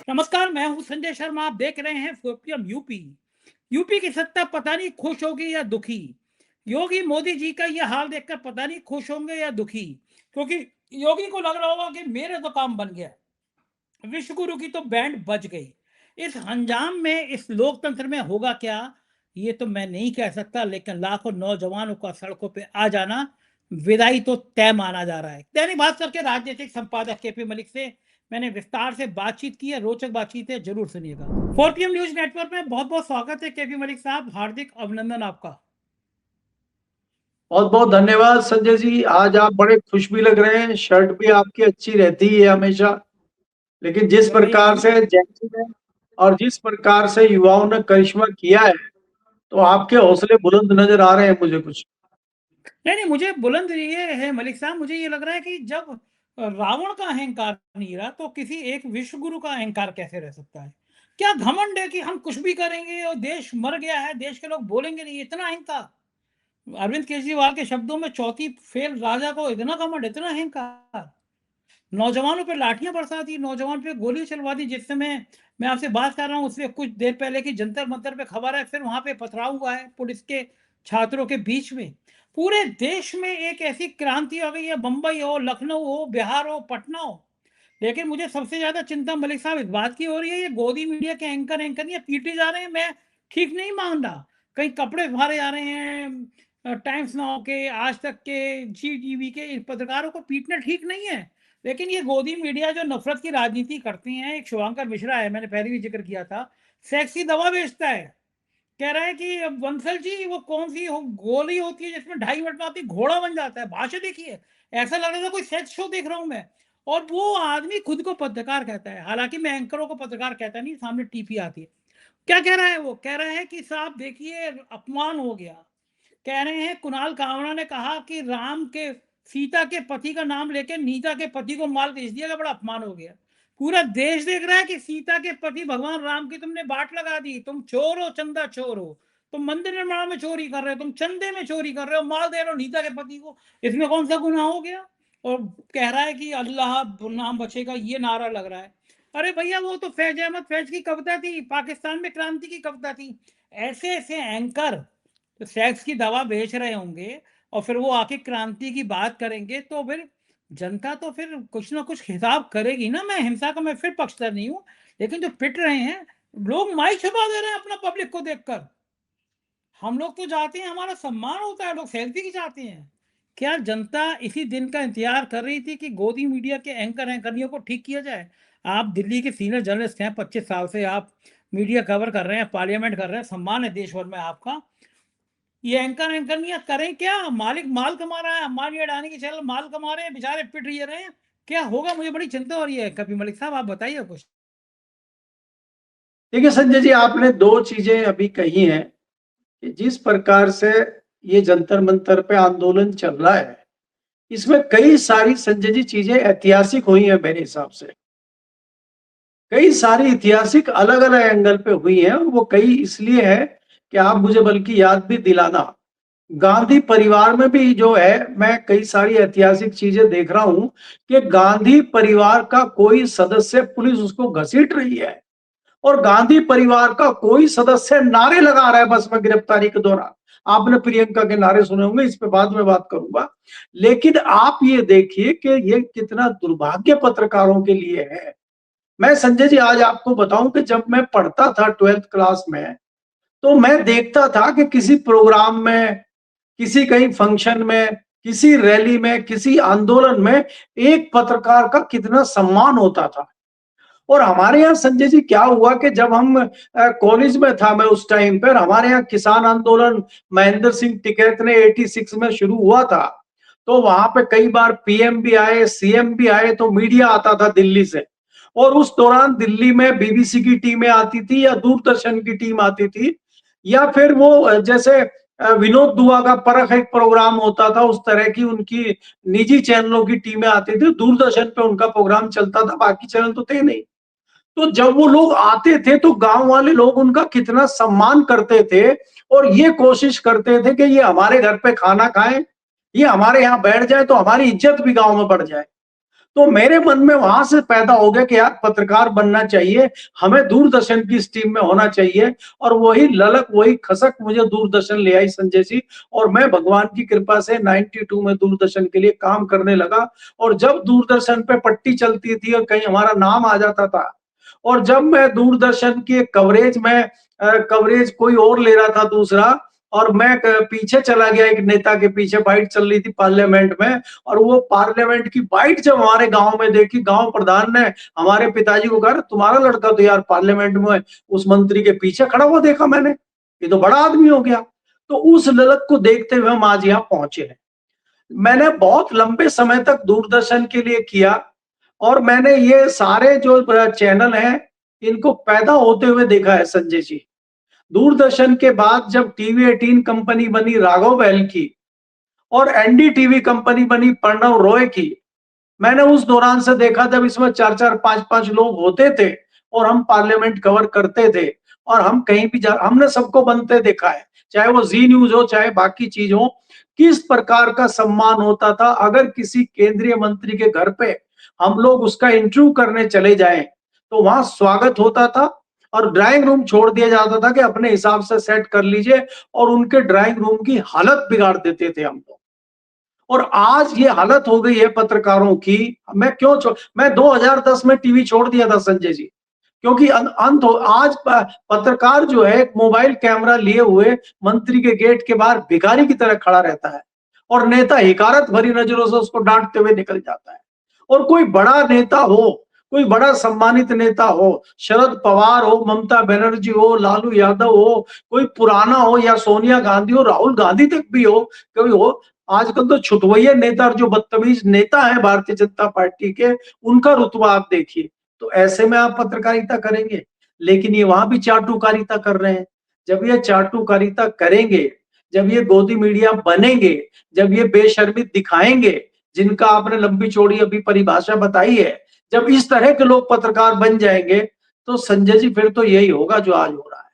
नमस्कार, मैं हूं संजय शर्मा। आप देख रहे हैं फोपियम यूपी। यूपी की सत्ता पता नहीं खुश होगी या दुखी। योगी मोदी जी का ये हाल देखकर पता नहीं खुश होंगे या दुखी, क्योंकि योगी को लग रहा होगा कि मेरे तो काम बन गया, विश्व गुरु की तो बैंड बज गई। इस अंजाम में इस लोकतंत्र में होगा क्या, ये तो मैं नहीं कह सकता, लेकिन लाखों नौजवानों का सड़कों पे आ जाना विदाई तो तय माना जा रहा है। दैनिक भास्कर के राजनीतिक संपादक केपी मलिक से मैंने विस्तार से बातचीत की है। रोचक बातचीत है, जरूर सुनिएगा। 4PM न्यूज नेटवर्क में बहुत बहुत स्वागत है केपी मलिक साहब, हार्दिक अभिनंदन आपका। बहुत बहुत धन्यवाद संजय जी। आज आप बड़े खुश भी लग रहे हैं, शर्ट भी आपकी अच्छी रहती है हमेशा। लेकिन जिस अरे भाई, प्रकार से जैन ने और जिस प्रकार से युवाओं ने करिश्मा किया है, तो आपके हौसले बुलंद नजर आ रहे हैं मुझे कुछ। नहीं नहीं, मुझे बुलंद ये है मलिक साहब, मुझे ये लग रहा है कि जब रावण का अहंकार नहीं रहा तो किसी एक विश्व गुरु का अहंकार कैसे रह सकता है। क्या घमंड है कि हम कुछ भी करेंगे और देश मर गया है, देश के लोग बोलेंगे नहीं, इतना अहंकार। अरविंद केजरीवाल के शब्दों में चौथी फेल राजा को इतना घमंड, इतना अहंकार। नौजवानों पे लाठियां बरसा दी, नौजवान पे गोली चलवा दी। जिस समय मैं आपसे बात कर रहा हूँ उससे कुछ देर पहले की जंतर मंतर पे खबर है, फिर वहां पे पथराव हुआ है पुलिस के छात्रों के बीच में। पूरे देश में एक ऐसी क्रांति आ गई है, बंबई हो, लखनऊ हो, बिहार हो, पटना हो। लेकिन मुझे सबसे ज्यादा चिंता मलिक साहब इस बात की हो रही है, ये गोदी मीडिया के एंकर एंकर ये पीटे जा रहे हैं। मैं ठीक नहीं मान रहा, कहीं कपड़े फाड़े जा रहे हैं। टाइम्स नाउ के, आज तक के, जी टीवी के इन पत्रकारों को पीटना ठीक नहीं है। लेकिन ये गोदी मीडिया जो नफरत की राजनीति करती हैं, एक शुभंकर मिश्रा है, मैंने पहले भी जिक्र किया था, सेक्स की दवा बेचता है। कह रहा है कि बंसल जी वो कौन सी गोली होती है जिसमें 2.5 मिनट में आपकी घोड़ा बन जाता है, भाषा देखिए, ऐसा लग रहा था कोई सेक्स शो देख रहा हूं मैं। और वो आदमी खुद को पत्रकार कहता है, हालांकि मैं एंकरों को पत्रकार कहता नहीं, सामने टीपी आती है। क्या कह रहा है वो? कह रहा है कि साहब देखिए अपमान हो गया। कह रहे हैं कुणाल कामरा ने कहा कि राम के, सीता के पति का नाम लेके नीता के पति को माल भेज दिया गया, बड़ा अपमान हो गया। पूरा देश देख रहा है कि सीता के पति भगवान राम की तुमने बाट लगा दी, तुम चोर हो, चंदा चोर हो, तुम मंदिर निर्माण में चोरी कर रहे हो, तुम चंदे में चोरी कर रहे हो, माल दे रहे हो नीता के पति को, इसमें कौन सा गुनाह हो गया। और कह रहा है कि अल्लाह नाम बचेगा, ये नारा लग रहा है। अरे भैया वो तो फैज अहमद फैज की कविता थी, पाकिस्तान में क्रांति की कविता थी। ऐसे ऐसे एंकर तो सेक्स की दवा बेच रहे होंगे और फिर वो आके क्रांति की बात करेंगे, तो फिर जनता तो फिर कुछ ना कुछ हिसाब करेगी ना। मैं हिंसा का मैं फिर पक्षधर नहीं हूं, लेकिन जो पिट रहे हैं लोग, माई छुपा दे रहे हैं अपना पब्लिक को देखकर। हम लोग तो जाते हैं, हमारा सम्मान होता है, लोग सेल्फी खिंचाते हैं। क्या जनता इसी दिन का इंतजार कर रही थी कि गोदी मीडिया के एंकर एंकरियों को ठीक किया जाए? आप दिल्ली के सीनियर जर्नलिस्ट हैं, 25 साल से आप मीडिया कवर कर रहे हैं, पार्लियामेंट कर रहे हैं, सम्मान है देश भर में आपका। ये एंकर एंकरनियां करें क्या? मालिक माल कमा रहा है, अंबानी अडानी की चैनल माल कमा रहे हैं, बेचारे पिट रहे हैं। क्या होगा? मुझे बड़ी चिंता हो रही है। कभी मलिक साहब आप बताइए कुछ। देखिए संजय जी, आपने दो चीजें अभी कही हैं कि जिस प्रकार से ये जंतर मंतर पे आंदोलन चल रहा है, इसमें कई सारी संजय जी चीजें ऐतिहासिक हुई हैं मेरे हिसाब से। कई सारी ऐतिहासिक अलग अलग एंगल पे हुई हैं, और वो कई इसलिए है कि आप मुझे बल्कि याद भी दिलाना। गांधी परिवार में भी जो है, मैं कई सारी ऐतिहासिक चीजें देख रहा हूं कि गांधी परिवार का कोई सदस्य, पुलिस उसको घसीट रही है और गांधी परिवार का कोई सदस्य नारे लगा रहा है बस में गिरफ्तारी के दौरान। आपने प्रियंका के नारे सुने होंगे, इस पे बाद में बात करूंगा। लेकिन आप ये देखिए कि ये कितना दुर्भाग्य पत्रकारों के लिए है। मैं संजय जी आज आपको बताऊं कि जब मैं पढ़ता था 12th क्लास में, तो मैं देखता था कि किसी प्रोग्राम में, किसी कहीं फंक्शन में, किसी रैली में, किसी आंदोलन में एक पत्रकार का कितना सम्मान होता था। और हमारे यहाँ संजय जी क्या हुआ कि जब हम कॉलेज में था, मैं उस टाइम पर, हमारे यहाँ किसान आंदोलन महेंद्र सिंह टिकैत ने 86 में शुरू हुआ था। तो वहां पे कई बार पीएम भी आए, सीएम भी आए, तो मीडिया आता था दिल्ली से। और उस दौरान दिल्ली में बीबीसी की टीमें आती थी या दूरदर्शन की टीम आती थी, या फिर वो जैसे विनोद दुआ का परख एक प्रोग्राम होता था, उस तरह की उनकी निजी चैनलों की टीमें आती थी। दूरदर्शन पे उनका प्रोग्राम चलता था, बाकी चैनल तो थे नहीं। तो जब वो लोग आते थे तो गांव वाले लोग उनका कितना सम्मान करते थे, और ये कोशिश करते थे कि ये हमारे घर पे खाना खाएं, ये हमारे यहाँ बैठ जाए तो हमारी इज्जत भी गांव में बढ़ जाए। तो मेरे मन में वहां से पैदा हो गया कि यार पत्रकार बनना चाहिए, हमें दूरदर्शन की इस टीम में होना चाहिए। और वही ललक, वही खसक मुझे दूरदर्शन ले आई संजय जी। और मैं भगवान की कृपा से 92 में दूरदर्शन के लिए काम करने लगा। और जब दूरदर्शन पे पट्टी चलती थी और कहीं हमारा नाम आ जाता था, और जब मैं दूरदर्शन के कवरेज में कवरेज कोई और ले रहा था दूसरा, और मैं पीछे चला गया एक नेता के पीछे, बाइट चल रही थी पार्लियामेंट में, और वो पार्लियामेंट की बाइट जब हमारे गांव में देखी, गांव प्रधान ने हमारे पिताजी को कहा, तुम्हारा लड़का तो यार पार्लियामेंट में उस मंत्री के पीछे खड़ा हुआ देखा मैंने, ये तो बड़ा आदमी हो गया। तो उस ललक को देखते हुए हम आज यहाँ पहुंचे हैं। मैंने बहुत लंबे समय तक दूरदर्शन के लिए किया, और मैंने ये सारे जो चैनल हैं इनको पैदा होते हुए देखा है संजय जी। दूरदर्शन के बाद जब टीवी 18 कंपनी बनी राघव बहल की, और एनडीटीवी कंपनी बनी प्रणव रॉय की, मैंने उस दौरान से देखा जब इसमें 4-4 5-5 लोग होते थे और हम पार्लियामेंट कवर करते थे, और हम कहीं भी हमने सबको बनते देखा है, चाहे वो जी न्यूज हो चाहे बाकी चीज हो। किस प्रकार का सम्मान होता था अगर किसी केंद्रीय मंत्री के घर पे हम लोग उसका इंटरव्यू करने चले जाएं, तो वहां स्वागत होता था, और ड्राइंग रूम छोड़ दिया जाता था कि अपने हिसाब से सेट कर लीजिए, और उनके ड्राइंग रूम की हालत बिगाड़ देते थे हम लोग। और आज ये हालत हो गई है पत्रकारों की। मैं 2010 में टीवी छोड़ दिया था संजय जी, क्योंकि अंत हो आज पत्रकार जो है मोबाइल कैमरा लिए हुए मंत्री के गेट के बाहर भिखारी की तरह खड़ा रहता है, और नेता हिकारत भरी नजरों से उसको डांटते हुए निकल जाता है। और कोई बड़ा नेता हो, कोई बड़ा सम्मानित नेता हो, शरद पवार हो, ममता बनर्जी हो, लालू यादव हो, कोई पुराना हो, या सोनिया गांधी हो, राहुल गांधी तक भी हो, कोई हो, आजकल तो छुटवैया नेता, जो बदतमीज नेता है भारतीय जनता पार्टी के, उनका रुतबा आप देखिए। तो ऐसे में आप पत्रकारिता करेंगे, लेकिन ये वहां भी चाटुकारिता कर रहे हैं। जब ये चाटुकारिता करेंगे, जब ये गोदी मीडिया बनेंगे, जब ये बेशर्मी दिखाएंगे, जिनका आपने लंबी चौड़ी अभी परिभाषा बताई है, जब इस तरह के लोग पत्रकार बन जाएंगे, तो संजय जी फिर तो यही होगा जो आज हो रहा है।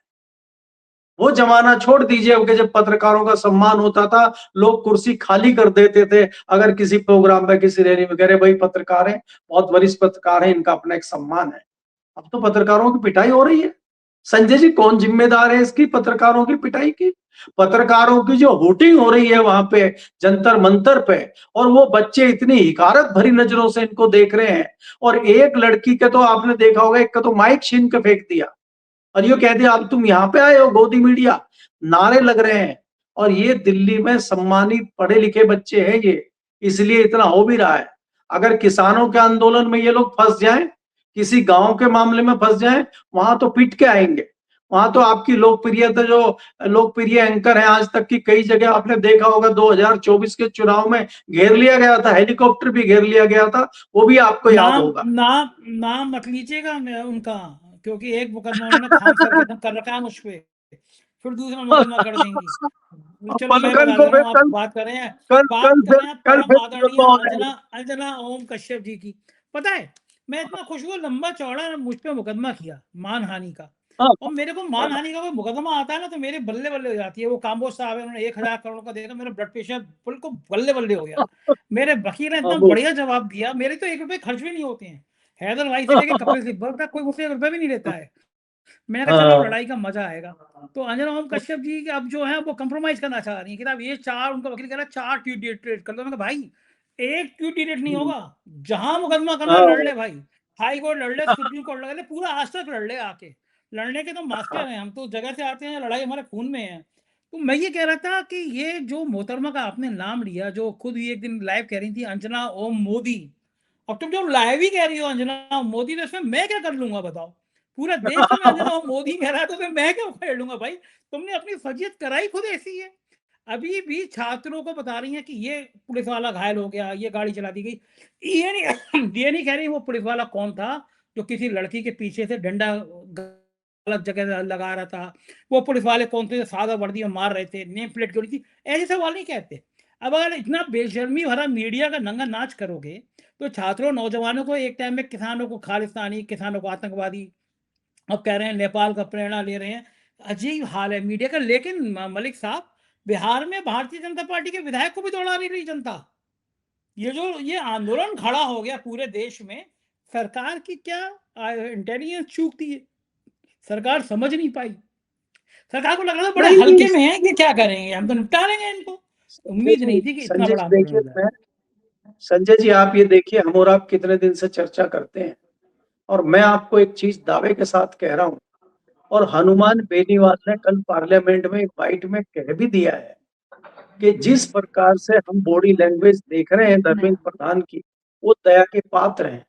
वो जमाना छोड़ दीजिए कि जब पत्रकारों का सम्मान होता था, लोग कुर्सी खाली कर देते थे अगर किसी प्रोग्राम में, किसी रैली में कह रहे भाई पत्रकार हैं, बहुत वरिष्ठ पत्रकार हैं, इनका अपना एक सम्मान है। अब तो पत्रकारों की पिटाई हो रही है। संजय जी कौन जिम्मेदार है इसकी, पत्रकारों की पिटाई की? पत्रकारों की जो हुटिंग हो रही है वहां पे जंतर मंतर पे, और वो बच्चे इतनी हिकारत भरी नजरों से इनको देख रहे हैं। और एक लड़की के तो आपने देखा होगा, एक का तो माइक छीन के फेंक दिया, और ये कह दिया अब तुम यहाँ पे आए हो गोदी मीडिया, नारे लग रहे हैं। और ये दिल्ली में सम्मानित पढ़े लिखे बच्चे हैं, ये इसलिए इतना हो भी रहा है। अगर किसानों के आंदोलन में ये लोग फंस जाएं, किसी गांव के मामले में फंस जाएं, वहां तो पिट के आएंगे। वहां तो आपकी लोकप्रियता, जो लोकप्रिय एंकर है आज तक की, कई जगह आपने देखा होगा 2024 के चुनाव में घेर लिया गया था, हेलीकॉप्टर भी घेर लिया गया था, वो भी आपको याद नाम होगा। नाम नाम मत लीजिएगा उनका, क्योंकि एक मुकदमा उन्होंने खाम सर खत्म कर रखा है मुझ पे, फिर दूसरा मुकदमा कर देंगी। चलो मैं कल बता को दे रहा फिर हूँ, आप बात करें, कल फिर कल परम फिर आदरणीय मुकदमा हो अंजना जाएगा। अंजना ओम कश्यप जी की। पता है, मैं इतना खुश हुआ, लंबा चौड़ा मुझ पे मुकदमा किया मानहानि का। हाँ, और मेरे को मानहानि का कोई मुकदमा आता है ना, तो मेरे बल्ले बल्ले हो जाती है। वो काम्बोज साहब है, उन्होंने 1000 करोड़ का देखा, मेरा ब्लड प्रेशर बिल्कुल बल्ले बल्ले हो गया। मेरे वकील ने हाँ, इतना वो बढ़िया जवाब दिया, मेरे तो 1 रुपए खर्च भी नहीं होते हैं। हैदर भाई से लेके कपिल सिब्बल तक कोई मुझसे 1 रुपए भी नहीं लेता है। मैंने कहा चलो हाँ, लड़ाई का मजा आएगा। तो अंजना ओम कश्यप जी अब जो है वो कंप्रोमाइज करना चाह रही है कि अब ये 4, उनका वकील कह रहा है 4 ट्वीट डिलीट कर दो। मैंने कहा भाई 1 ट्वीट डिलीट नहीं होगा, जहां मुकदमा करना हाँ, लड़ ले भाई, हाई कोर्ट लड़ ले, सुप्रीम कोर्ट लड़ ले, पूरा आज तक लड़ ले आके। लड़ने के तो मास्टर हैं हम, तो जगह से आते हैं, लड़ाई हमारे खून में है। तो मैं ये कह रहा था कि ये जो मोहतरमा का आपने नाम लिया, जो खुद ही एक दिन लाइव कह रही थी अंजना ओम मोदी, अब तुम जो लाइव ही कह रही हो अंजना ओम मोदी, तो इसमें मैं क्या कर लूंगा बताओ? पूरा देश तुम्हें अंजना ओम मोदी कह रहा है, तो फिर मैं क्या उखेड़ लूंगा भाई? तुमने अपनी फजीयत कराई खुद ऐसी है। अभी भी छात्रों को बता रही हैं कि ये पुलिस वाला घायल हो गया, ये गाड़ी चला दी गई। ये नहीं ये नहीं कह रही वो पुलिस वाला कौन था जो किसी लड़की के पीछे से डंडा गलत जगह लगा रहा था, वो पुलिस वाले कौन थे जो सादा वर्दी में मार रहे थे, नेम प्लेट क्यों नहीं थी, ऐसे सवाल नहीं कहते। अब अगर इतना बेशर्मी भरा मीडिया का नंगा नाच करोगे, तो छात्रों नौजवानों को एक टाइम में किसानों को खालिस्तानी, किसानों को आतंकवादी, अब कह रहे हैं नेपाल का प्रेरणा ले रहे हैं। अजीब हाल है मीडिया का। लेकिन मलिक साहब, बिहार में भारतीय जनता पार्टी के विधायक को भी दौड़ा नहीं रही जनता। ये आंदोलन खड़ा हो गया पूरे देश में, सरकार की क्या इंटेलिजेंस चूक थी? सरकार समझ नहीं पाई। सरकार को लग रहा था बड़े नहीं हल्के में है, कि क्या करेंगे, हम तो निपटा लेंगे इनको। उम्मीद नहीं थी कि इतना संजय बड़ा जी आंदोलन देखिए, हो जाए। मैं संजय जी आप ये देखिए, हम और आप कितने दिन से चर्चा करते हैं, और मैं आपको एक चीज दावे के साथ कह रहा हूं, और हनुमान बेनीवाल ने कल पार्लियामेंट में एक बाइट में कह भी दिया है कि जिस प्रकार से हम बॉडी लैंग्वेज देख रहे हैं धर्मेंद्र प्रधान की, वो दया के पात्र हैं।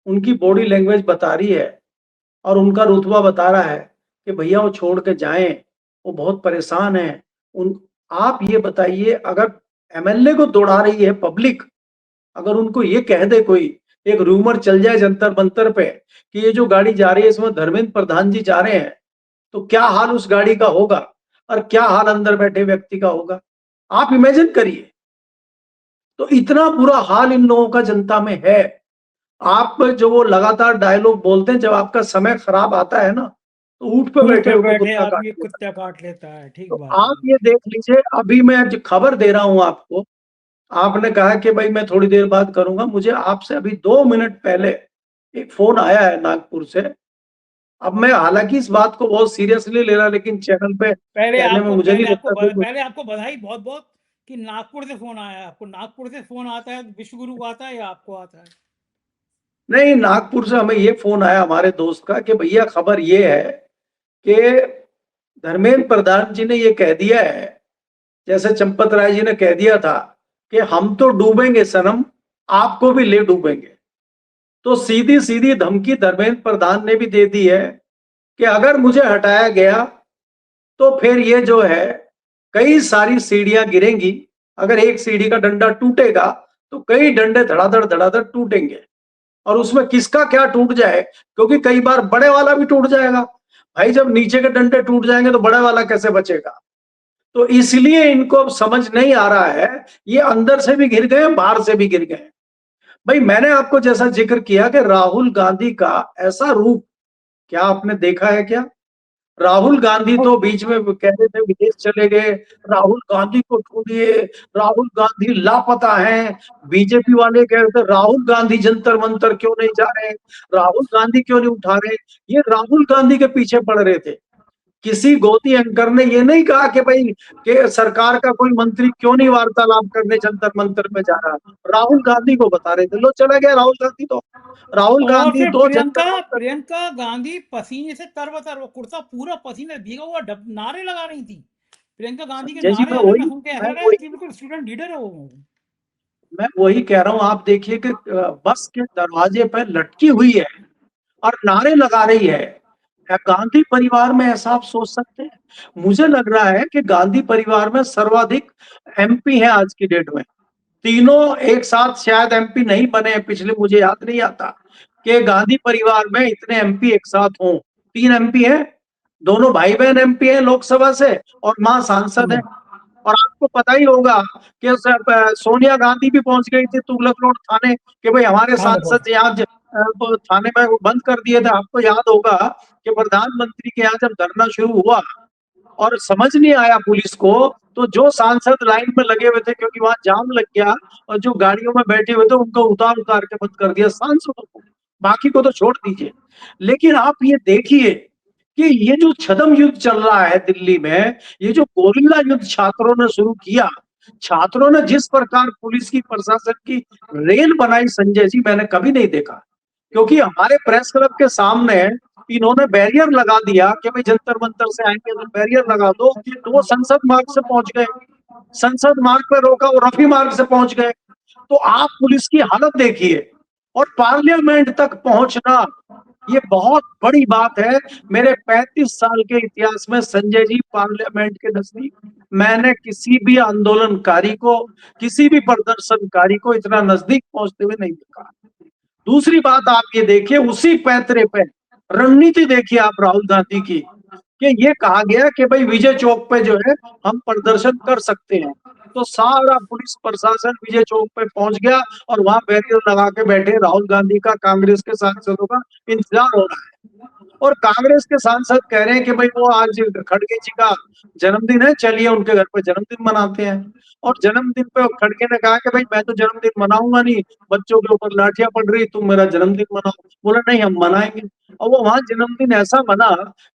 उनकी बॉडी लैंग्वेज बता रही है और उनका रुतबा बता रहा है कि भैया वो छोड़ के जाएं, वो बहुत परेशान है। उन आप ये बताइए, अगर एमएलए को दौड़ा रही है पब्लिक, अगर उनको ये कह दे कोई, एक रूमर चल जाए जंतर मंतर पे कि ये जो गाड़ी जा रही है इसमें धर्मेंद्र प्रधान जी जा रहे हैं, तो क्या हाल उस गाड़ी का होगा और क्या हाल अंदर बैठे व्यक्ति का होगा, आप इमेजिन करिए। तो इतना बुरा हाल इन लोगों का जनता में है। आप जो वो लगातार डायलॉग बोलते हैं, जब आपका समय खराब आता है ना, तो ऊँट पे ऊँट बैठे पे होकर बैठे कुत्ता काट आदमी लेता है। कुत्ता काट लेता है, ठीक तो बात आप है। ये देख लीजिए, अभी मैं जो खबर दे रहा हूं आपको, आपने कहा कि भाई मैं थोड़ी देर बाद करूंगा, मुझे आपसे अभी 2 मिनट पहले एक फोन आया है नागपुर से। अब मैं हालांकि इस बात को बहुत सीरियसली ले रहा, लेकिन चैनल पे कहने में मुझे नहीं लगता कोई पहले आपको बधाई बहुत-बहुत कि नागपुर से फ़ोन आया है आपको। नागपुर से फ़ोन आता है, विश्व गुरु को आता है या आपको आता है? नहीं, नागपुर से हमें ये फोन आया हमारे दोस्त का कि भैया खबर ये है कि धर्मेंद्र प्रधान जी ने ये कह दिया है, जैसे चंपत राय जी ने कह दिया था कि हम तो डूबेंगे सनम, आपको भी ले डूबेंगे। तो सीधी सीधी धमकी धर्मेंद्र प्रधान ने भी दे दी है कि अगर मुझे हटाया गया तो फिर ये जो है कई सारी सीढ़ियां गिरेंगी, अगर एक सीढ़ी का डंडा टूटेगा तो कई डंडे धड़ाधड़ धड़ाधड़ टूटेंगे, और उसमें किसका क्या टूट जाए, क्योंकि कई बार बड़े वाला भी टूट जाएगा। भाई जब नीचे के डंडे टूट जाएंगे तो बड़े वाला कैसे बचेगा। तो इसलिए इनको अब समझ नहीं आ रहा है, ये अंदर से भी गिर गए, बाहर से भी गिर गए। भाई मैंने आपको जैसा जिक्र किया कि राहुल गांधी का ऐसा रूप क्या आपने देखा है क्या? राहुल गांधी तो बीच में कह रहे थे विदेश चले गए, राहुल गांधी को ढूंढिए, राहुल गांधी लापता हैं। बीजेपी वाले कह रहे थे राहुल गांधी जंतर मंतर क्यों नहीं जा रहे, राहुल गांधी क्यों नहीं उठा रहे। ये राहुल गांधी के पीछे पड़ रहे थे। किसी गोदी एंकर ने ये नहीं कहा कि भाई कि सरकार का कोई मंत्री क्यों नहीं वार्तालाप करने जंतर मंतर में जा रहा। राहुल गांधी को बता रहे थे, लो चला गया राहुल गांधी। तो राहुल और गांधी फिर दो जंतर मंतर। प्रियंका गांधी पसीने से तर-बतर, वो कुर्ता पूरा पसीने से भीगा हुआ, नारे लगा रही थी। प्रियंका गांधी के संजय जी नारे आ रहे, मैं सुन के ऐसा मैं लग रहा है वही कि बिल्कुल स्टूडेंट लीडर है वो। कह रहा हूं, आप देखिए कि बस के दरवाजे पे लटकी हुई है और नारे लगा रही है। क्या गांधी परिवार में ऐसा आप सोच सकते हैं? मुझे लग रहा है कि गांधी परिवार में सर्वाधिक एमपी है आज की डेट में। तीनों एक साथ शायद एमपी नहीं बने हैं पिछले, मुझे याद नहीं आता कि गांधी परिवार में इतने एमपी एक साथ हों। 3 एमपी हैं, दोनों भाई बहन एमपी हैं लोकसभा से, और मां सांसद है। और आपको पता ही होगा कि सोनिया गांधी भी पहुंच गई थी तुगलक रोड थाने कि भाई हमारे हाँ, देखो। सांसद यहाँ वो थाने में वो बंद कर दिए थे। आपको याद होगा कि प्रधानमंत्री के यहाँ जब धरना शुरू हुआ और समझ नहीं आया पुलिस को, तो जो सांसद लाइन में लगे हुए थे, क्योंकि वहां जाम लग गया, और जो गाड़ियों में बैठे हुए थे उनको उतार उतार के बंद कर दिया सांसदों को, बाकी को तो छोड़ दीजिए। लेकिन आप ये देखिए कि ये जो छदम युद्ध चल रहा है दिल्ली में, ये जो गोरिल्ला युद्ध छात्रों ने शुरू किया, छात्रों ने जिस प्रकार पुलिस की प्रशासन की रेल बनाई संजय जी, मैंने कभी नहीं देखा। क्योंकि हमारे प्रेस क्लब के सामने इन्होंने बैरियर लगा दिया कि भाई जंतर मंतर से आएंगे तो बैरियर लगा दो, तो वो संसद मार्ग से पहुंच गए। संसद मार्ग पे रोका, वो रफी मार्ग से पहुंच गए। तो आप पुलिस की हालत देखिए, और पार्लियामेंट तक पहुंचना ये बहुत बड़ी बात है। मेरे 35 साल के इतिहास में संजय जी, पार्लियामेंट के नजदीक मैंने किसी भी आंदोलनकारी को, किसी भी प्रदर्शनकारी को इतना नजदीक पहुंचते हुए नहीं देखा। दूसरी बात आप ये देखिए, उसी पैतरे पे रणनीति देखिए आप राहुल गांधी की, कि ये कहा गया कि भाई विजय चौक पे जो है हम प्रदर्शन कर सकते हैं, तो सारा पुलिस प्रशासन विजय चौक पे पहुंच गया और वहां बैरियर लगा के बैठे राहुल गांधी का, कांग्रेस के सांसदों का इंतजार हो रहा है। और कांग्रेस के सांसद कह रहे हैं कि भाई वो आज खड़गे जी का जन्मदिन है, चलिए उनके घर पे जन्मदिन मनाते हैं। और जन्मदिन पे खड़गे ने कहा कि भाई मैं तो जन्मदिन मनाऊंगा नहीं, बच्चों के ऊपर लाठियां पड़ रही, तुम मेरा जन्मदिन मनाओ। बोला नहीं हम मनाएंगे। और वो वहां जन्मदिन ऐसा मना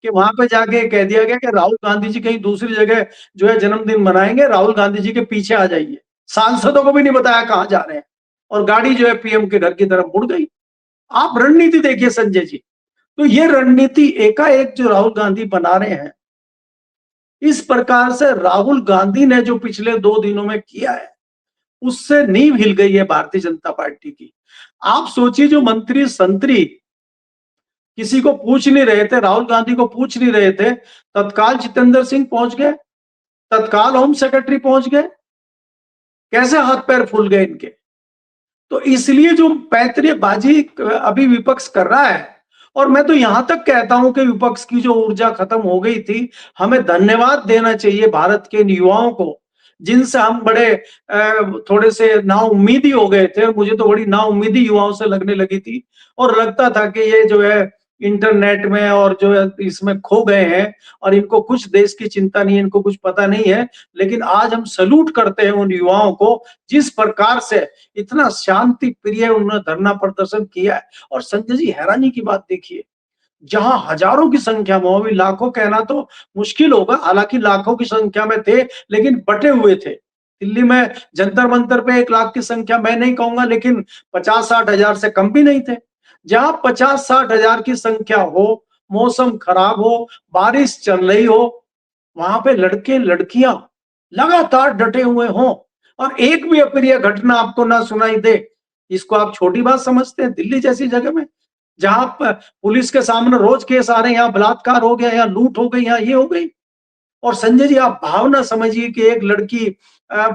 कि वहां पे जाके कह दिया गया कि राहुल गांधी जी कहीं दूसरी जगह जो है जन्मदिन मनाएंगे, राहुल गांधी जी के पीछे आ जाइए। सांसदों को भी नहीं बताया कहाँ जा रहे हैं, और गाड़ी जो है पीएम के घर की तरफ मुड़ गई। आप रणनीति देखिए संजय जी। तो ये रणनीति एकाएक जो राहुल गांधी बना रहे हैं, इस प्रकार से राहुल गांधी ने जो पिछले 2 दिनों में किया है, उससे नींव हिल गई है भारतीय जनता पार्टी की। आप सोचिए, जो मंत्री संतरी किसी को पूछ नहीं रहे थे, राहुल गांधी को पूछ नहीं रहे थे, तत्काल जितेंद्र सिंह पहुंच गए, तत्काल होम सेक्रेटरी पहुंच गए। कैसे हाथ पैर फूल गए इनके। तो इसलिए जो पैंतरेबाजी अभी विपक्ष कर रहा है, और मैं तो यहां तक कहता हूं कि विपक्ष की जो ऊर्जा खत्म हो गई थी, हमें धन्यवाद देना चाहिए भारत के युवाओं को, जिनसे हम बड़े थोड़े से नाउम्मीदी हो गए थे। मुझे तो बड़ी नाउम्मीदी युवाओं से लगने लगी थी, और लगता था कि ये जो है इंटरनेट में और जो है इसमें खो गए हैं, और इनको कुछ देश की चिंता नहीं है, इनको कुछ पता नहीं है। लेकिन आज हम सैल्यूट करते हैं उन युवाओं को, जिस प्रकार से इतना शांति प्रिय उन्होंने धरना प्रदर्शन किया है। और संजय जी, हैरानी की बात देखिए, जहां हजारों की संख्या में, अभी लाखों कहना तो मुश्किल होगा, हालांकि लाखों की संख्या में थे, लेकिन बटे हुए थे। दिल्ली में जंतर मंतर पे 1 लाख की संख्या मैं नहीं कहूंगा, लेकिन 50-60 हजार से कम भी नहीं थे। जहां 50-60 हजार की संख्या हो, मौसम खराब हो, बारिश चल रही हो, वहां पे लड़के लड़कियां लगातार डटे हुए हों, और एक भी अप्रिय घटना आपको ना सुनाई दे, इसको आप छोटी बात समझते हैं? दिल्ली जैसी जगह में, जहां पुलिस के सामने रोज केस आ रहे हैं, यहाँ बलात्कार हो गया, यहाँ लूट हो गई, यहाँ ये हो गई। और संजय जी, आप भावना समझिए कि एक लड़की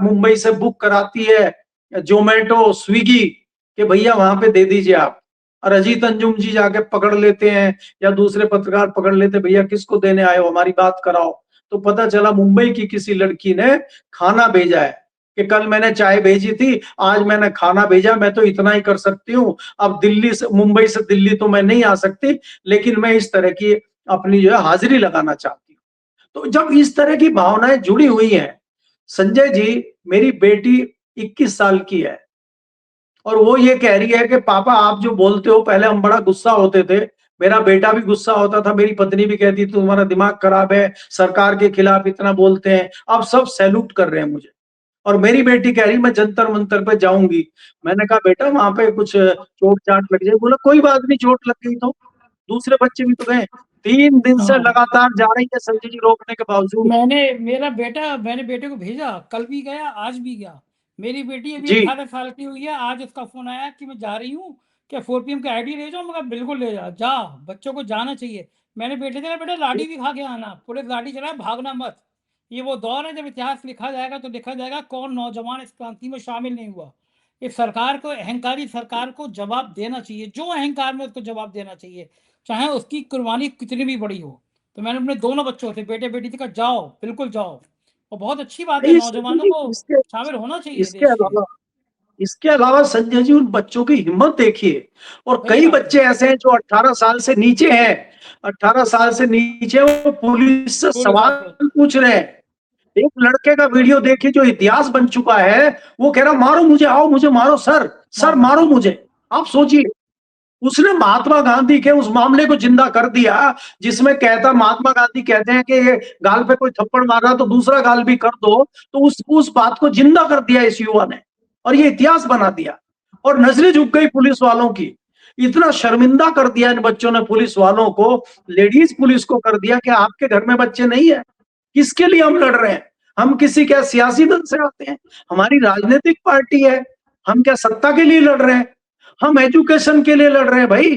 मुंबई से बुक कराती है जोमेटो स्विगी कि भैया वहां पे दे दीजिए आप, और अजीत अंजुम जी जाके पकड़ लेते हैं, या दूसरे पत्रकार पकड़ लेते, भैया किसको देने आए हो, हमारी बात कराओ। तो पता चला मुंबई की किसी लड़की ने खाना भेजा है कि कल मैंने चाय भेजी थी, आज मैंने खाना भेजा, मैं तो इतना ही कर सकती हूँ, अब दिल्ली से, मुंबई से दिल्ली तो मैं नहीं आ सकती, लेकिन मैं इस तरह की अपनी जो है हाजिरी लगाना चाहती हूँ। तो जब इस तरह की भावनाएं जुड़ी हुई हैं, संजय जी, मेरी बेटी 21 साल की है, और वो ये कह रही है कि पापा आप जो बोलते हो, पहले हम बड़ा गुस्सा होते थे, मेरा बेटा भी गुस्सा होता था, मेरी पत्नी भी कहती थी तुम्हारा दिमाग खराब है, सरकार के खिलाफ इतना बोलते हैं, अब सब सैल्यूट कर रहे हैं मुझे। और मेरी बेटी कह रही मैं जंतर मंतर पे जाऊंगी। मैंने कहा बेटा वहां पे कुछ चोट चाट लग जाए। बोला कोई बात नहीं, चोट लग गई तो दूसरे बच्चे भी तो गए। 3 दिन से हाँ, लगातार जा रही है संजय जी, रोकने के बावजूद। मैंने बेटे को भेजा, कल भी गया, आज भी गया। मेरी बेटी अभी जी 18 साल की हुई है, आज उसका फोन आया कि मैं जा रही हूँ, क्या 4 PM का आईडी ले जाओ? मैं कहा बिल्कुल ले जा, बच्चों को जाना चाहिए। मैंने बेटे से कहा बेटा लाठी भी खा के आना, पुलिस लाठी चलाए, भागना मत। ये वो दौर है जब इतिहास लिखा जाएगा तो लिखा जाएगा कौन नौजवान इस क्रांति में शामिल नहीं हुआ। इस सरकार को, अहंकारी सरकार को जवाब देना चाहिए, जो अहंकार में उसको जवाब देना चाहिए, चाहे उसकी कुर्बानी कितनी भी बड़ी हो। तो मैंने अपने दोनों बच्चों से, बेटे बेटी से कहा जाओ, बिल्कुल जाओ। और बहुत अच्छी बात है, नहीं संजय नौजवानों जी, को इसके शामिल होना चाहिए इसके देश के। अलावा इसके अलावा संजय जी, उन बच्चों की हिम्मत देखिए। और सही कई बात है। बच्चे ऐसे हैं जो 18 साल से नीचे हैं, 18 साल से नीचे, वो पुलिस से पुलिस सवाल ऑफिसर। पूछ रहे हैं। एक लड़के का वीडियो देखिए जो इतिहास बन चुका है, वो कह रहा मारो मुझे, आओ मुझे मारो सर, सर मारो मारो हाँ। मुझे। आप सोचिए, उसने महात्मा गांधी के उस मामले को जिंदा कर दिया, जिसमें कहता, महात्मा गांधी कहते हैं कि ये गाल पे कोई थप्पड़ मार रहा तो दूसरा गाल भी कर दो। तो उस बात को जिंदा कर दिया इस युवा ने, और ये इतिहास बना दिया। और नजरें झुक गई पुलिस वालों की, इतना शर्मिंदा कर दिया इन बच्चों ने पुलिस वालों को, लेडीज पुलिस को कर दिया कि आपके घर में बच्चे नहीं है, किसके लिए हम लड़ रहे हैं? हम किसी क्या सियासी दल से आते हैं? हमारी राजनीतिक पार्टी है, हम क्या सत्ता के लिए लड़ रहे हैं? हम एजुकेशन के लिए लड़ रहे हैं भाई।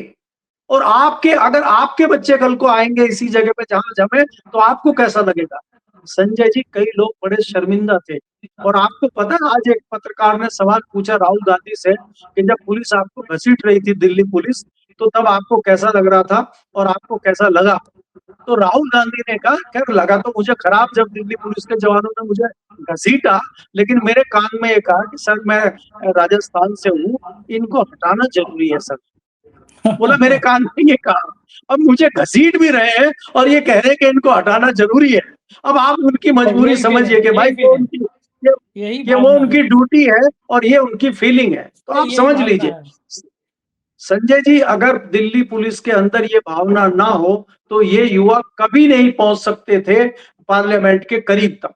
और आपके, अगर आपके बच्चे कल को आएंगे इसी जगह पे जहां जमे, तो आपको कैसा लगेगा? संजय जी, कई लोग बड़े शर्मिंदा थे। और आपको पता है, आज एक पत्रकार ने सवाल पूछा राहुल गांधी से कि जब पुलिस आपको घसीट रही थी, दिल्ली पुलिस, तो तब आपको कैसा लग रहा था और आपको कैसा लगा? तो राहुल गांधी ने कहा, खैर लगा तो मुझे खराब जब दिल्ली पुलिस के जवानों ने मुझे घसीटा, लेकिन मेरे कान में ये कहा कि सर मैं राजस्थान से हूँ, इनको हटाना जरूरी है सर। बोला मेरे कान में ये कहा। अब मुझे घसीट भी रहे हैं और ये कह रहे हैं कि इनको हटाना जरूरी है। अब आप उनकी मजबूरी यही फील है, समझिए कि भाई यही फील है, यही ये वो भावना है, उनकी ड्यूटी है और ये उनकी फीलिंग है, तो आप यही समझ भावना लीजिए। है। संजय जी, अगर दिल्ली पुलिस के अंदर ये भावना ना हो तो ये युवा कभी नहीं पहुंच सकते थे पार्लियामेंट के करीब तक।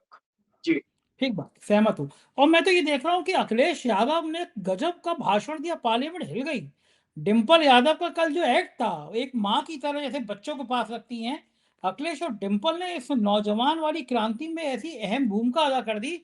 जी। ठीक बात, सहमत हूँ। और मैं तो ये देख रहा हूँ कि अखिलेश यादव ने गजब का भाषण दिया, पार्लियामेंट हिल गई। डिंपल यादव का कल जो एक्ट था, एक माँ की तरह जैसे बच्चों के पास रखती हैं, अखिलेश और डिंपल ने इस नौजवान वाली क्रांति में ऐसी अहम भूमिका अदा कर दी,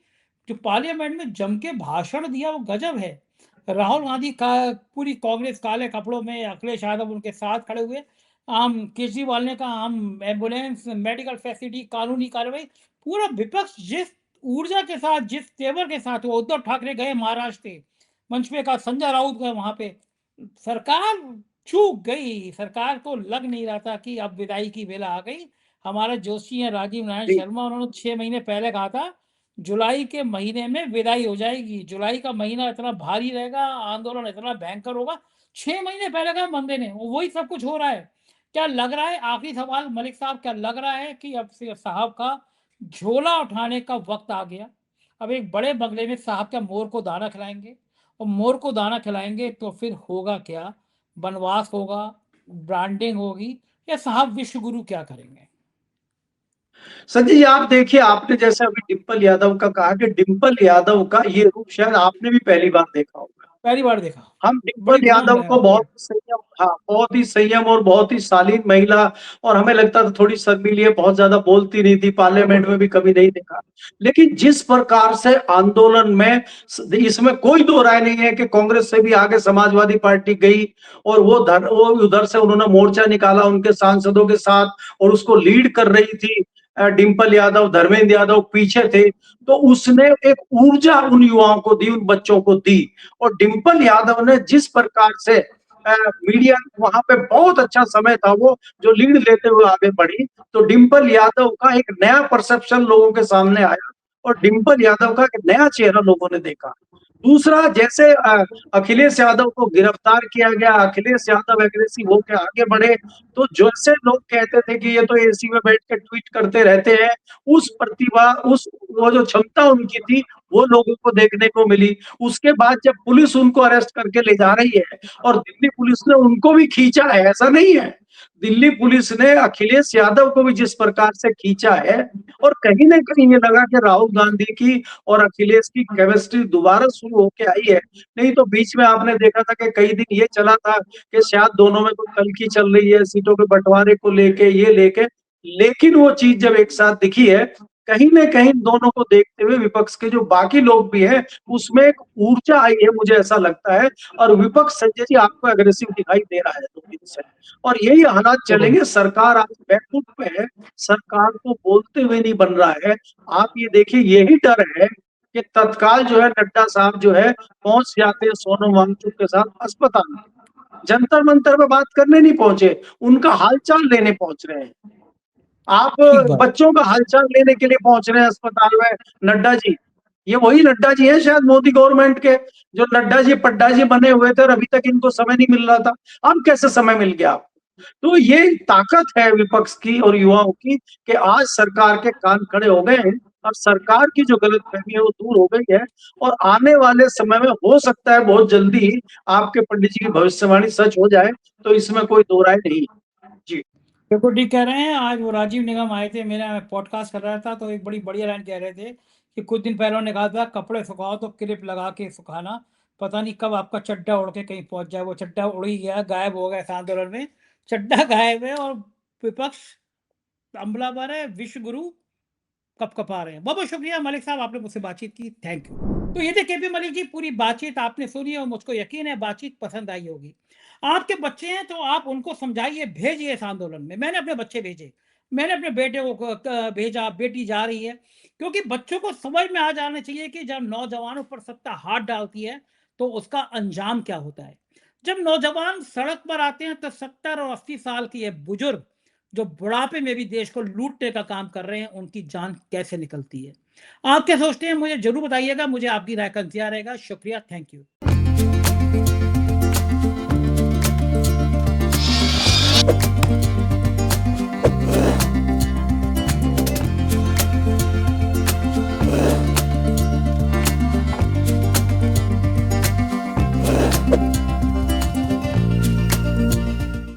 जो पार्लियामेंट में जम के भाषण दिया, वो गजब है। राहुल गांधी का पूरी कांग्रेस काले कपड़ों में, अखिलेश यादव उनके साथ खड़े हुए। आम केजरीवाल ने कहा हम एम्बुलेंस, मेडिकल फैसिलिटी, कानूनी कार्रवाई, पूरा विपक्ष जिस ऊर्जा के साथ, जिस तेवर के साथ वो उद्धव ठाकरे गए महाराष्ट्र से, मंच पे कहा, संजय राउत गए वहां पे, सरकार चूक गई। सरकार को लग नहीं रहा था कि अब विदाई की बेला आ गई। हमारे जोशी हैं राजीव नारायण जी। शर्मा, उन्होंने 6 महीने पहले कहा था जुलाई के महीने में विदाई हो जाएगी, जुलाई का महीना इतना भारी रहेगा, आंदोलन इतना भयंकर होगा। 6 महीने पहले कहा बंदे ने, वही सब कुछ हो रहा है। क्या लग रहा है, आखिरी सवाल मलिक साहब, क्या लग रहा है कि अब से साहब का झोला उठाने का वक्त आ गया? अब एक बड़े बंगले में साहब क्या मोर को दाना खिलाएंगे? और मोर को दाना खिलाएंगे तो फिर होगा क्या? वनवास होगा, ब्रांडिंग होगी, या साहब विश्व गुरु क्या करेंगे? संजय जी, आप देखिए, आपने जैसे अभी डिंपल यादव का कहा कि डिंपल यादव का ये रूप शायद आपने भी पहली बार देखा होगा। पहली बार देखा। हम बड़ी डिंपल ध्यान यादव है को आपके। बहुत संयम, हाँ, बहुत ही संयम और बहुत ही शालीन महिला, और हमें लगता था थोड़ी शर्मीली है, बहुत ज्यादा बोलती नहीं थी, पार्लियामेंट में भी कभी नहीं देखा। लेकिन जिस प्रकार से आंदोलन में, इसमें कोई दो राय नहीं है कि कांग्रेस से भी आगे समाजवादी पार्टी गई, और वो उधर से उन्होंने मोर्चा निकाला उनके सांसदों के साथ, और उसको लीड कर रही थी डिंपल यादव, धर्मेंद्र यादव पीछे थे। तो उसने एक ऊर्जा उन युवाओं को दी, उन बच्चों को दी। और डिंपल यादव ने जिस प्रकार से मीडिया, वहां पे बहुत अच्छा समय था वो, जो लीड लेते हुए आगे बढ़ी, तो डिंपल यादव का एक नया परसेप्शन लोगों के सामने आया, और डिंपल यादव का एक नया चेहरा लोगों ने देखा। दूसरा, जैसे अखिलेश यादव को गिरफ्तार किया गया, अखिलेश यादव एग्रेसिव होकर आगे बढ़े, तो जैसे लोग कहते थे कि ये तो एसी में बैठ के ट्वीट करते रहते हैं, उस प्रतिभा, उस वो जो क्षमता उनकी थी, वो लोगों को देखने को मिली। उसके बाद जब पुलिस उनको अरेस्ट करके ले जा रही है, और दिल्ली पुलिस ने उनको भी खींचा है, ऐसा नहीं है, दिल्ली पुलिस ने अखिलेश यादव को भी जिस प्रकार से खींचा है, और कहीं ना कहीं ये लगा कि राहुल गांधी की और अखिलेश की केमिस्ट्री दोबारा शुरू होके आई है। नहीं तो बीच में आपने देखा था कि कई दिन ये चला था कि शायद दोनों में कोई कलकी चल रही है, सीटों के बंटवारे को लेके, ये लेके। लेकिन वो चीज जब एक साथ दिखी है, कहीं ना कहीं दोनों को देखते हुए विपक्ष के जो बाकी लोग भी हैं, उसमें एक ऊर्जा आई है, मुझे ऐसा लगता है। और विपक्ष, संजय जी, आपको एग्रेसिव दिखाई दे रहा है 2 दिन से, और यही हालात चलेंगे। सरकार आज बैकफुट पे है, सरकार को बोलते हुए नहीं बन रहा है। आप ये देखिए, यही डर है कि तत्काल जो है नड्डा साहब जो है पहुंच जाते हैं सोनम वांगचुक के साथ अस्पताल में, जंतर मंतर पे बात करने नहीं पहुंचे, उनका हालचाल लेने पहुंच रहे हैं। आप ठीक बात। बच्चों का हालचाल लेने के लिए पहुंच रहे हैं अस्पताल में, नड्डा जी। ये वही नड्डा जी हैं शायद मोदी गवर्नमेंट के, जो नड्डा जी पड्डा जी बने हुए थे और अभी तक इनको समय नहीं मिल रहा था। अब कैसे समय मिल गया आपको? तो ये ताकत है विपक्ष की और युवाओं की कि आज सरकार के कान खड़े हो गए हैं, और सरकार की जो गलतफहमी है वो दूर हो गई है। और आने वाले समय में हो सकता है बहुत जल्दी ही आपके पंडित जी की भविष्यवाणी सच हो जाए, तो इसमें कोई दो राय नहीं। जी। बिल्कुल ठीक कह रहे हैं। आज वो राजीव निगम आए थे, मेरा पॉडकास्ट कर रहा था, तो एक बड़ी बढ़िया लाइन कह रहे थे कि कुछ दिन पहले उन्होंने कहा था कपड़े सुखाओ तो क्लिप लगा के सुखाना, पता नहीं कब आपका चड्डा उड़ के कहीं पहुंच जाए। वो चड्डा उड़ ही गया, गायब हो गया इस आंदोलन में, चड्डा गायब है, और विपक्ष हमलावर है, विश्व गुरु कपकपा रहे हैं। बहुत बहुत शुक्रिया मलिक साहब, आपने मुझसे बातचीत की, थैंक यू। तो ये थे केपी मलिक जी, पूरी बातचीत आपने सुनी और मुझको यकीन है बातचीत पसंद आई होगी। आपके बच्चे हैं तो आप उनको समझाइए, भेजिए इस आंदोलन में। मैंने अपने बच्चे भेजे, मैंने अपने बेटे को भेजा, बेटी जा रही है, क्योंकि बच्चों को समझ में आ जाना चाहिए कि जब नौजवानों पर सत्ता हाथ डालती है तो उसका अंजाम क्या होता है। जब नौजवान सड़क पर आते हैं तो 70 और 80 साल की ये बुजुर्ग जो बुढ़ापे में भी देश को लूटने का काम कर रहे हैं, उनकी जान कैसे निकलती है। आप क्या सोचते हैं मुझे जरूर बताइएगा, मुझे आपकी राय का इंतजार रहेगा। शुक्रिया, थैंक यू।